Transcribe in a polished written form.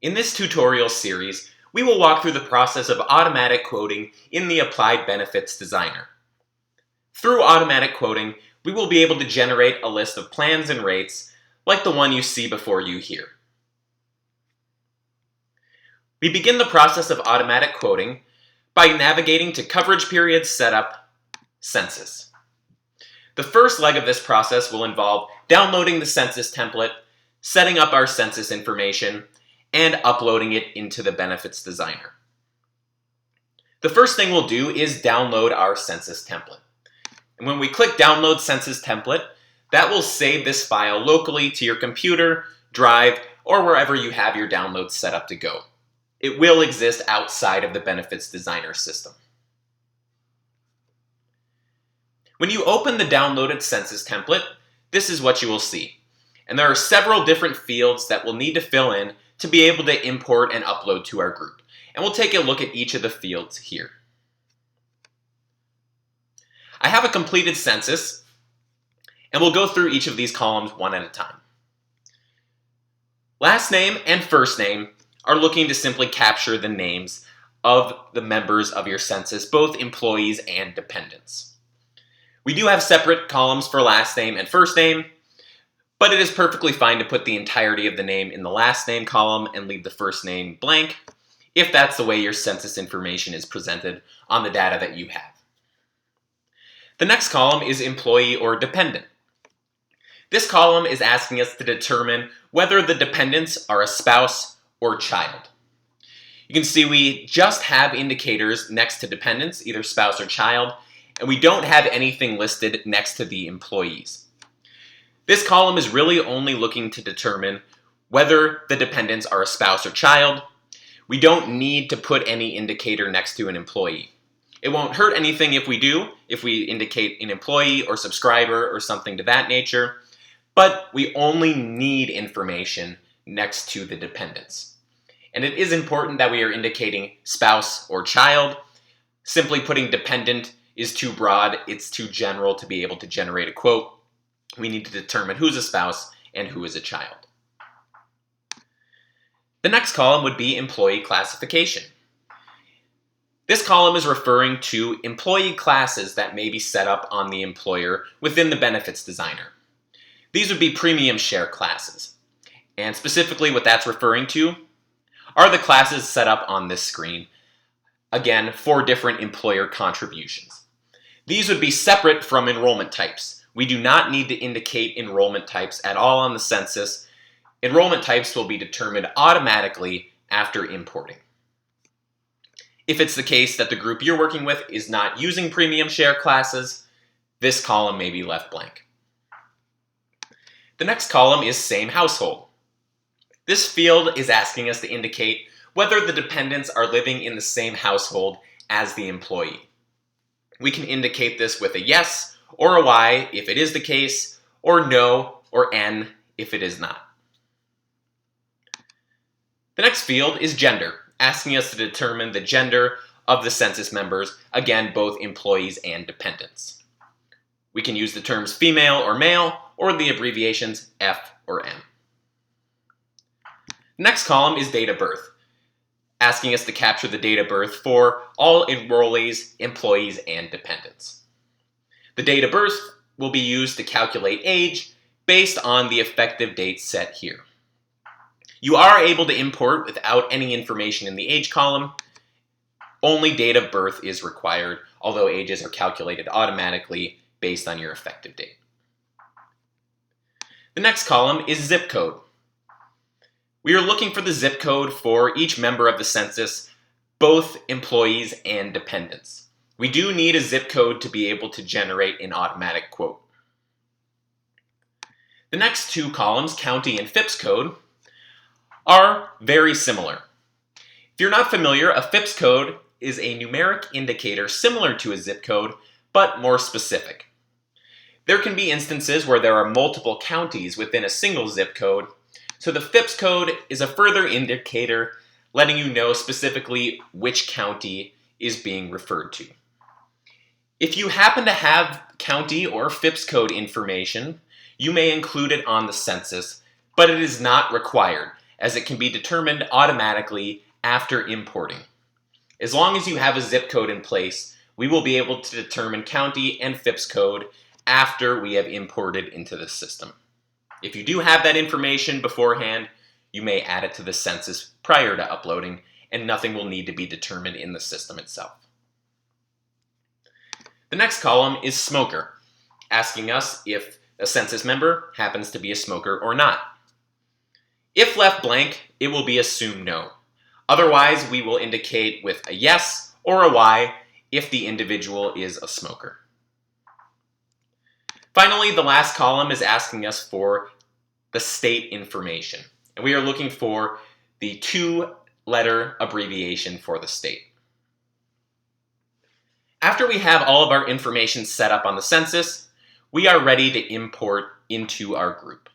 In this tutorial series, we will walk through the process of automatic quoting in the Applied Benefits Designer. Through automatic quoting, we will be able to generate a list of plans and rates like the one you see before you here. We begin the process of automatic quoting by navigating to Coverage Period Setup, Census. The first leg of this process will involve downloading the census template, setting up our census information, and uploading it into the Benefits Designer. The first thing we'll do is download our census template. And when we click Download Census Template, that will save this file locally to your computer, drive, or wherever you have your downloads set up to go. It will exist outside of the Benefits Designer system. When you open the downloaded census template, this is what you will see. And there are several different fields that we'll need to fill in to be able to import and upload to our group. And we'll take a look at each of the fields here. I have a completed census, and we'll go through each of these columns one at a time. Last name and first name are looking to simply capture the names of the members of your census, both employees and dependents. We do have separate columns for last name and first name, but it is perfectly fine to put the entirety of the name in the last name column and leave the first name blank, if that's the way your census information is presented on the data that you have. The next column is employee or dependent. This column is asking us to determine whether the dependents are a spouse or child. You can see we just have indicators next to dependents, either spouse or child, and we don't have anything listed next to the employees. This column is really only looking to determine whether the dependents are a spouse or child. We don't need to put any indicator next to an employee. It won't hurt anything if we do, if we indicate an employee or subscriber or something to that nature, but we only need information next to the dependents. And it is important that we are indicating spouse or child. Simply putting dependent is too broad, it's too general to be able to generate a quote. We need to determine who's a spouse and who is a child. The next column would be employee classification. This column is referring to employee classes that may be set up on the employer within the Benefits Designer. These would be premium share classes. And specifically what that's referring to are the classes set up on this screen. Again, 4 different employer contributions. These would be separate from enrollment types. We do not need to indicate enrollment types at all on the census. Enrollment types will be determined automatically after importing. If it's the case that the group you're working with is not using premium share classes, this column may be left blank. The next column is same household. This field is asking us to indicate whether the dependents are living in the same household as the employee. We can indicate this with a yes or a Y if it is the case, or no or N if it is not. The next field is gender, asking us to determine the gender of the census members, again, both employees and dependents. We can use the terms female or male, or the abbreviations F or M. Next column is date of birth, asking us to capture the date of birth for all enrollees, employees, and dependents. The date of birth will be used to calculate age based on the effective date set here. You are able to import without any information in the age column. Only date of birth is required, although ages are calculated automatically based on your effective date. The next column is zip code. We are looking for the zip code for each member of the census, both employees and dependents. We do need a zip code to be able to generate an automatic quote. The next 2 columns, county and FIPS code, are very similar. If you're not familiar, a FIPS code is a numeric indicator similar to a zip code, but more specific. There can be instances where there are multiple counties within a single zip code, so the FIPS code is a further indicator letting you know specifically which county is being referred to. If you happen to have county or FIPS code information, you may include it on the census, but it is not required, as it can be determined automatically after importing. As long as you have a zip code in place, we will be able to determine county and FIPS code after we have imported into the system. If you do have that information beforehand, you may add it to the census prior to uploading, and nothing will need to be determined in the system itself. The next column is smoker, asking us if a census member happens to be a smoker or not. If left blank, it will be assumed no. Otherwise, we will indicate with a yes or a Y if the individual is a smoker. Finally, the last column is asking us for the state information, and we are looking for the 2-letter abbreviation for the state. After we have all of our information set up on the census, we are ready to import into our group.